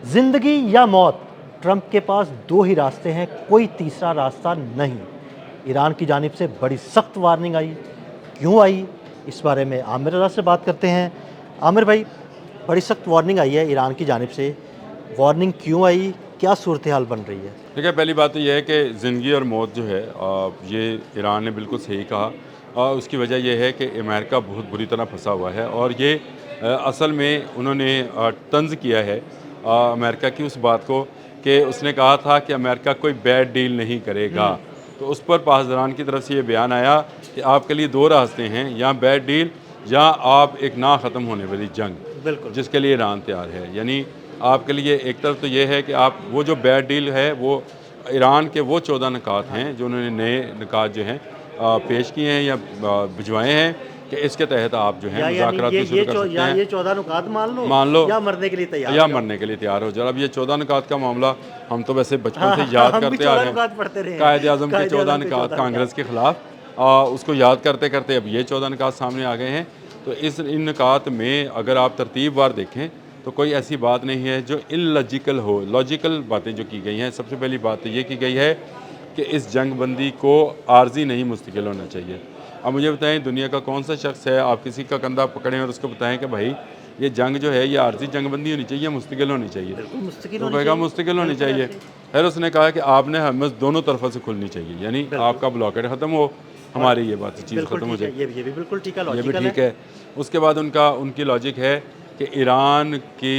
जिंदगी या मौत, ट्रंप के पास दो ही रास्ते हैं, कोई तीसरा रास्ता नहीं। ईरान की जानिब से बड़ी सख्त वार्निंग आई। क्यों आई, इस बारे में आमिर रज़ा से बात करते हैं। आमिर भाई, बड़ी सख्त वार्निंग आई है ईरान की जानिब से, वार्निंग क्यों आई, क्या सूरत हाल बन रही है? देखिए, पहली बात तो ये है कि ज़िंदगी और मौत जो है ये ईरान ने बिल्कुल सही कहा। उसकी वजह यह है कि अमेरिका बहुत बुरी तरह फंसा हुआ है और ये असल में उन्होंने तंज़ किया है अमेरिका की उस बात को कि उसने कहा था कि अमेरिका कोई बैड डील नहीं करेगा। तो उस पर पासदारान की तरफ से ये बयान आया कि आपके लिए दो रास्ते हैं, या बैड डील या आप एक ना ख़त्म होने वाली जंग, बिल्कुल। जिसके लिए ईरान तैयार है। यानी आपके लिए एक तरफ तो ये है कि आप वो जो बैड डील है वो ईरान के वो 14 निकात हैं जो उन्होंने नए निकात जो हैं पेश किए हैं या भिजवाए हैं कि इसके तहत आप जो हैं या यानी मुज़ाकरात भी शुरू कर सकते हैं। ये 14 नुकात मान लो या मरने के लिए तैयार या हो जाओ। मरने के लिए तैयार हो जाओ। अब ये 14 निकात का मामला हम तो वैसे बचपन से हाँ, याद हम भी करते आ 14 रहे नुकात हैं। पढ़ते रहे हैं। कायद आज़म के 14 कायद-ए-आज़म के निकात 14 कांग्रेस के ख़िलाफ़, उसको याद करते करते अब ये 14 निकात सामने आ गए हैं। तो इन निकात में अगर आप तरतीबवार देखें तो कोई ऐसी बात नहीं है जो इलॉजिकल हो। लॉजिकल बातें जो की गई हैं, सबसे पहली बात तो ये की गई है कि इस जंग बंदी को आर्जी नहीं मुस्तकिल होना चाहिए। अब मुझे बताएं, दुनिया का कौन सा शख्स है, आप किसी का कंधा पकड़ें और उसको बताएं कि भाई ये जंग जो है ये आर्जी जंग बंदी होनी चाहिए, मुस्तकिल होनी चाहिए, बिल्कुल मुस्तकिल तो होनी कहेगा चाहिए। मुस्तकिल होनी बिल्कुल चाहिए। ऐसे ही। फिर उसने कहा कि आपने हमें दोनों तरफों से खुलनी चाहिए, यानी बिल्कुल। आपका ब्लॉकेट ख़त्म हो, और हमारी ये बात चीज़ बिल्कुल ख़त्म हो ठीक है, जाए। ये भी बिल्कुल ठीक है, ये भी लॉजिकल है। ठीक है। उसके बाद उनकी लॉजिक है कि ईरान की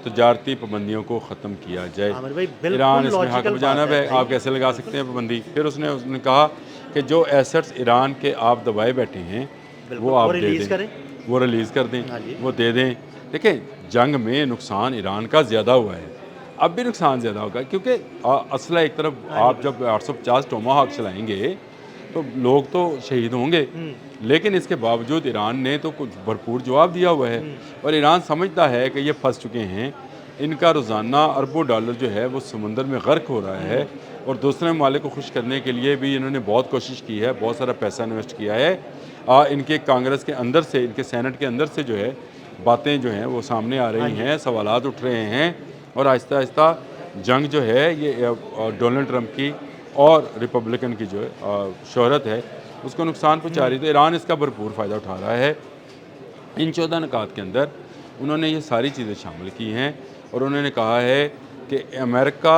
तजारती पाबंदियों को ख़त्म किया जाए। आमिर भाई, बिल्कुल ईरान इसमें हक लॉजिकल बात बजानब है है, भाई। आप कैसे लगा सकते हैं पाबंदी। फिर उसने कहा कि जो एसेट्स ईरान के आप दबाए बैठे हैं बिल्कुल, वो वो आप दे रिलीज़ दें, करें। वो रिलीज़ कर दें, हाँ जी। वो दे दें। देखिए, जंग में नुकसान ईरान का ज़्यादा हुआ है, अब भी नुकसान ज़्यादा होगा, क्योंकि असला एक तरफ हाँ जी, आप जब 850 टोमाहॉक चलाएंगे तो लोग तो शहीद होंगे, लेकिन इसके बावजूद ईरान ने तो कुछ भरपूर जवाब दिया हुआ है। और ईरान समझता है कि ये फंस चुके हैं, इनका रोज़ाना अरबों डॉलर जो है वो समुंदर में गर्क हो रहा है। और दूसरे ममालिक को खुश करने के लिए भी इन्होंने बहुत कोशिश की है, बहुत सारा पैसा इन्वेस्ट किया है। इनके कांग्रेस के अंदर से, इनके सेनेट के अंदर से जो है बातें जो हैं वो सामने आ रही हैं, सवालात उठ रहे हैं, और आहिस्ता आहिस्ता जंग जो है ये डोनाल्ड ट्रंप की और रिपब्लिकन की जो है शोहरत है उसको नुकसान पहुँचा रही है। तो ईरान इसका भरपूर फ़ायदा उठा रहा है। इन 14 निकात के अंदर उन्होंने ये सारी चीज़ें शामिल की हैं और उन्होंने कहा है कि अमेरिका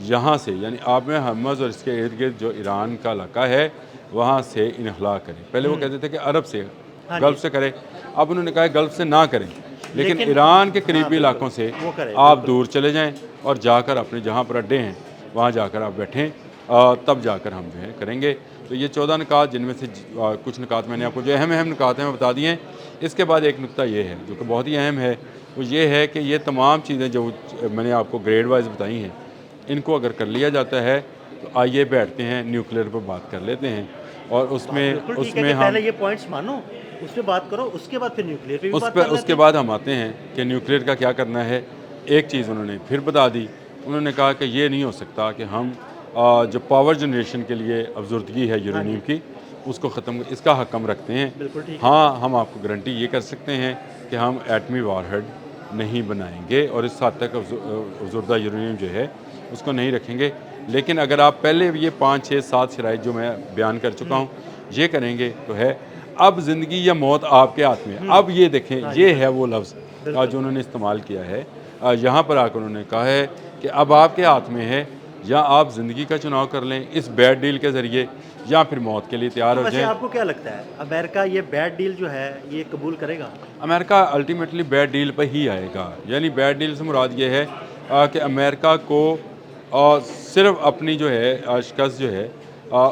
यहाँ से, यानी आब में हरमज़ और इसके इर्द गिर्द जो ईरान का इलाका है वहाँ से इनखला करें। पहले वो कहते थे कि अरब से, हाँ गल्फ़ जी। से करें, अब उन्होंने कहा है गल्फ़ से ना करें, लेकिन लेकिन ईरान के हाँ, करीबी बिल्कुल, इलाकों से वो करें, आप बिल्कुल। दूर चले जाएँ और जाकर अपने जहाँ पर अड्डे हैं वहाँ जाकर आप बैठें, तब जाकर हम जो है करेंगे। तो ये 14 निकात, जिनमें से कुछ निकात मैंने आपको जो अहम निकात हैं मैं बता दिए हैं। इसके बाद एक नुकता ये है जो कि बहुत ही अहम है, वो ये है कि ये तमाम चीज़ें जो मैंने आपको ग्रेड वाइज बताई हैं, इनको अगर कर लिया जाता है तो आइए बैठते हैं न्यूक्लियर पर बात कर लेते हैं। और बात बिल्कुल ठीक है उसमें कि हम पहले ये पॉइंट्स मानो, उस पे बात करो, उसके बाद फिर न्यूक्लियर पे भी बात कर लेते उसके हैं। बाद हम आते हैं कि न्यूक्लियर का क्या करना है। एक चीज़ उन्होंने फिर बता दी, उन्होंने कहा कि ये नहीं हो सकता कि हम जो पावर जनरेशन के लिए अफजरदगी है यूरेनियम की, उसको ख़त्म, इसका हक हम रखते हैं। बिल्कुल ठीक है। हाँ, हम आपको गारंटी ये कर सकते हैं कि हम एटमी वारहेड नहीं बनाएंगे और इस हद तक अफजरदा यूरेनियम जो है उसको नहीं रखेंगे। लेकिन अगर आप पहले ये 5, 6, 7 शराइत जो मैं बयान कर चुका हूँ ये करेंगे तो है। अब ज़िंदगी या मौत आपके हाथ में है। अब ये देखें, हाँ ये जी, है वो लफ्ज़ बिल्कुल। जो उन्होंने इस्तेमाल किया है। यहाँ पर आकर उन्होंने कहा है कि अब आपके हाथ में है, या आप ज़िंदगी का चुनाव कर लें इस बैड डील के ज़रिए, या फिर मौत के लिए तैयार हो वैसे जाएं। आपको क्या लगता है, अमेरिका ये बैड डील जो है ये कबूल करेगा? अमेरिका अल्टीमेटली बैड डील पर ही आएगा। यानी बैड डील से मुराद ये है कि अमेरिका को सिर्फ अपनी जो है शिकस्त जो है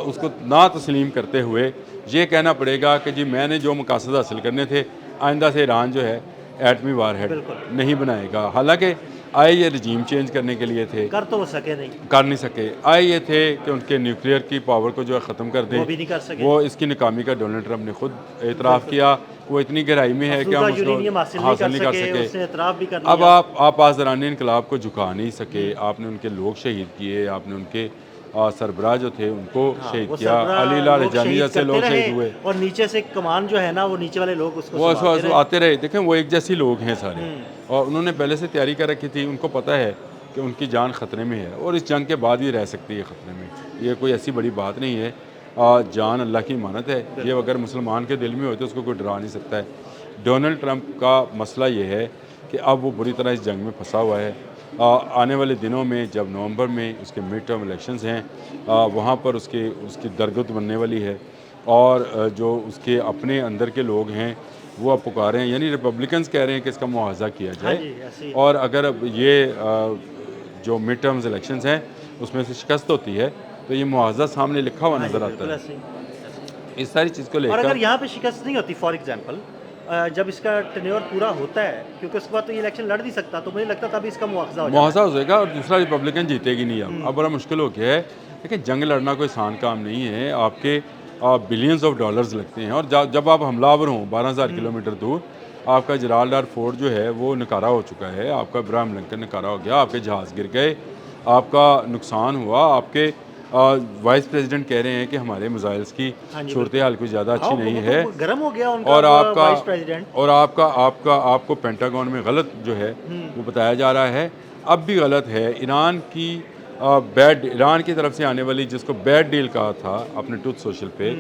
उसको ना तस्लीम करते हुए ये कहना पड़ेगा कि जी मैंने जो मकासद हासिल करने थे, आइंदा से ईरान जो है एटमी वारहेड बिल्कुल। नहीं बनाएगा। हालांकि आए ये रजीम चेंज करने के लिए थे, कर तो वो सके नहीं, कर नहीं सके। आए ये थे कि उनके न्यूक्लियर की पावर को जो है ख़त्म कर दें, वो भी नहीं कर सके। वो इसकी नाकामी का डोनाल्ड ट्रंप ने खुद एतराफ़ किया। वो इतनी गहराई में है कि अफ्रीका हम उसको यूरेनियम हासिल नहीं कर सके, उसने एतराफ़ भी कर अब लिया। आप आज़रानी इनकलाब को झुका नहीं सके। आपने उनके लोग शहीद किए, आपने उनके सरबराह जो थे उनको शहीद वो किया। सरबराह अलीला लोग रजानी शहीद जैसे करते लोग रहे शहीद हुए। और नीचे से कमान जो है ना, वो नीचे वाले लोग उसको वो संभालते रहे। आते रहे। देखें वो एक जैसी लोग हैं सारे, और उन्होंने पहले से तैयारी कर रखी थी। उनको पता है कि उनकी जान ख़तरे में है और इस जंग के बाद भी रह सकती है ख़तरे में। ये कोई ऐसी बड़ी बात नहीं है। जान अल्लाह की अमानत है। ये अगर मुसलमान के दिल में हो तो उसको कोई डरा नहीं सकता है। डोनाल्ड ट्रंप का मसला ये है कि अब वो बुरी तरह इस जंग में फंसा हुआ है। आने वाले दिनों में जब नवंबर में उसके मिड टर्म इलेक्शंस हैं, वहाँ पर उसकी दरगत बनने वाली है, और जो उसके अपने अंदर के लोग हैं वो अब पुकारे हैं, यानी रिपब्लिकन्स कह रहे हैं कि इसका मुआवजा किया हाँ जाए। जी, ऐसे ही। और अगर अब ये जो मिड टर्म्स इलेक्शंस हैं उसमें से शिकस्त होती है तो ये मुआवजा सामने लिखा हुआ हाँ जी, नज़र आता बिल्कुल है। ऐसे ही। इस सारी चीज़ को और अगर लेकर यहाँ पे शिकस्त नहीं होती, फॉर एग्जांपल जब इसका टेन्योर पूरा होता है, क्योंकि उसके बाद तो ये इलेक्शन लड़ नहीं सकता, तो मुझे लगता तभी इसका मुआवजा हो जाता मुआवजा हो जाएगा और दूसरा रिपब्लिकन जीतेगी नहीं। अब बड़ा मुश्किल हो गया है। देखिए जंग लड़ना कोई आसान काम नहीं है। आपके बिलियंस ऑफ डॉलर्स लगते हैं, और जब आप हमलावर हों 12,000 किलोमीटर दूर, आपका जलालडार फोर्ट जो है वो नकारा हो चुका है, आपका इब्राहिम लिंकन नकारा हो गया, आपके जहाज़ गिर गए, आपका नुकसान हुआ, आपके वाइस प्रेसिडेंट कह रहे हैं कि हमारे मिसाइल्स की हाँ जी, सूरत हाल कोई ज़्यादा अच्छी हाँ, नहीं वो है। तो गर्म हो गया उनका और आपका वाइस प्रेसिडेंट। और आपको पेंटागन में गलत जो है वो बताया जा रहा है, अब भी गलत है। ईरान की तरफ से आने वाली जिसको बैड डील कहा था अपने ट्रूथ सोशल पे,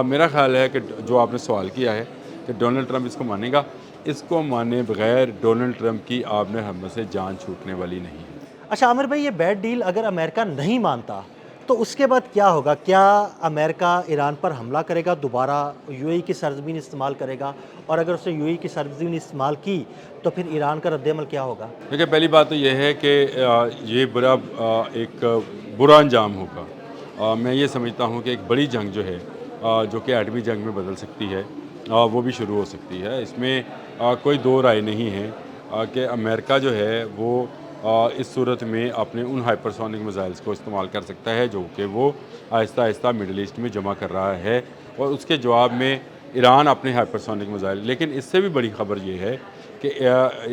मेरा ख्याल है कि जो आपने सवाल किया है कि डोनाल्ड ट्रंप इसको मानेगा, इसको माने बगैर डोनाल्ड ट्रंप की आपने हम से जान छूटने वाली नहीं है। अच्छा आमिर भाई, ये बैड डील अगर अमेरिका नहीं मानता तो उसके बाद क्या होगा? क्या अमेरिका ईरान पर हमला करेगा, दोबारा यूएई की सरजमीन इस्तेमाल करेगा? और अगर उसने यूएई की सरजमीन इस्तेमाल की तो फिर ईरान का रद्द-ए-अमल क्या होगा? देखिए पहली बात तो ये है कि ये एक बुरा अंजाम होगा। मैं ये समझता हूँ कि एक बड़ी जंग जो है, जो कि एटमी जंग में बदल सकती है, वो भी शुरू हो सकती है। इसमें कोई दो राय नहीं है कि अमेरिका जो है वो इस सूरत में अपने उन हाइपरसोनिक मिसाइल्स को इस्तेमाल कर सकता है जो कि वो आहिस्ता आहिस्ता मिडल ईस्ट में जमा कर रहा है, और उसके जवाब में ईरान अपने हाइपरसोनिक मिसाइल। लेकिन इससे भी बड़ी खबर ये है कि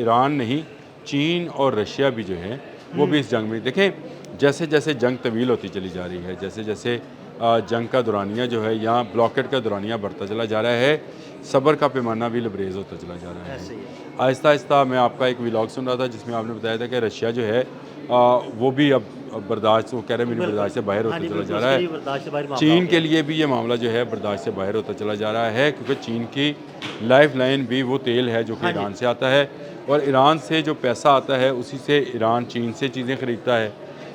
ईरान नहीं, चीन और रशिया भी जो है वो भी इस जंग में, देखें जैसे जैसे जंग तवील होती चली जा रही है, जैसे जैसे जंग का दौरानिया जो है, यहाँ ब्लॉकेट का दौरानिया बढ़ता चला जा रहा है, सब्र का पैमाना भी लबरेज होता चला जा रहा ऐसे है। ही। आहिस्ता आहिस्ता मैं आपका एक व्लॉग सुन रहा था जिसमें आपने बताया था कि रशिया जो है वो भी अब बर्दाश्त, वो कह रहे हैं मेरी बिल्कुल। बर्दाश्त से बाहर हाँ होता जी, चला बिल्कुल, जा रहा उसके लिए है। बर्दाश्त से बाहर मामला हो चीन गया के है। लिए भी ये मामला जो है बर्दाश्त से बाहर होता चला जा रहा है, क्योंकि चीन की लाइफ लाइन भी वो तेल है जो कि हाँ जी। ईरान से आता है, और ईरान से जो पैसा आता है उसी से ईरान चीन से चीज़ें ख़रीदता है।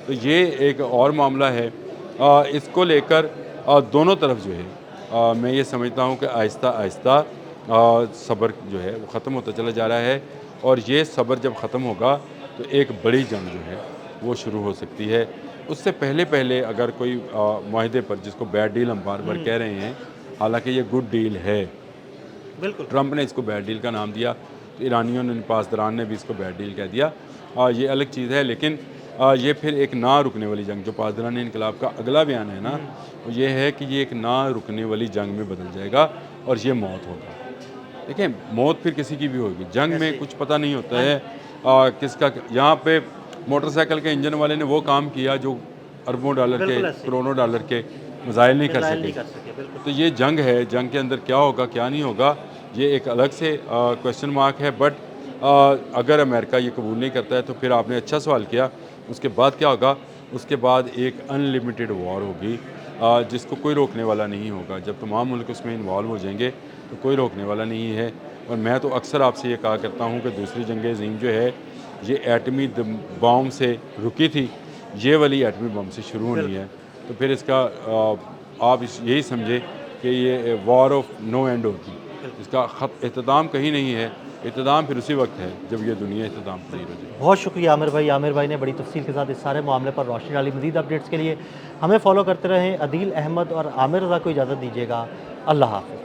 तो ये एक और मामला है। इसको लेकर दोनों तरफ जो है, मैं ये समझता हूँ कि आहिस्ता आहिस्ता सब्र जो है वो ख़त्म होता चला जा रहा है, और ये सब्र जब ख़त्म होगा तो एक बड़ी जंग जो है वो शुरू हो सकती है। उससे पहले पहले अगर कोई माहदे पर, जिसको बैड डील हम बार बार कह रहे हैं, हालांकि ये गुड डील है, बिल्कुल। ट्रंप ने इसको बैड डील का नाम दिया, तो ईरानियों ने, पासदारान ने भी इसको बैड डील कह दिया। ये अलग चीज़ है, लेकिन ये फिर एक ना रुकने वाली जंग, जो पासदारान इनकलाब का अगला बयान है ना, वो ये है कि ये एक ना रुकने वाली जंग में बदल जाएगा और ये मौत होगा। देखिए मौत फिर किसी की भी होगी, जंग में कुछ पता नहीं होता है किसका। यहाँ पे मोटरसाइकिल के इंजन वाले ने वो काम किया जो अरबों डॉलर के, बिल्कुल ऐसे। करोड़ों डॉलर के मिसाइल नहीं कर मिसाइल नहीं सके। कर सके, बिल्कुल। तो ये जंग है, जंग के अंदर क्या होगा क्या नहीं होगा ये एक अलग से क्वेश्चन मार्क है। बट अगर अमेरिका ये कबूल नहीं करता है तो फिर आपने अच्छा सवाल किया, उसके बाद क्या होगा? उसके बाद एक अनलिमिटेड वॉर होगी, जिसको कोई रोकने वाला नहीं होगा। जब तमाम मुल्क उसमें इन्वॉल्व हो जाएंगे तो कोई रोकने वाला नहीं है। और मैं तो अक्सर आपसे ये कहा करता हूँ कि दूसरी जंग अज़ीम जो है ये एटमी बॉम्ब से रुकी थी, ये वाली एटमी बम से शुरू होनी है। तो फिर इसका आप यही समझे कि ये वॉर ऑफ नो एंड होगी, इसका इख्तिताम कहीं नहीं है। इख्तिताम फिर उसी वक्त है जब ये दुनिया इख्तिताम पजीर हो जाए। बहुत शुक्रिया आमिर भाई। आमिर भाई ने बड़ी तफसील के साथ इस सारे मामले पर रोशनी डाली। मज़ीद अपडेट्स के लिए हमें फॉलो करते रहें। अदील अहमद और आमिर रज़ा को इजाज़त दीजिएगा। अल्लाह हाफ़िज़।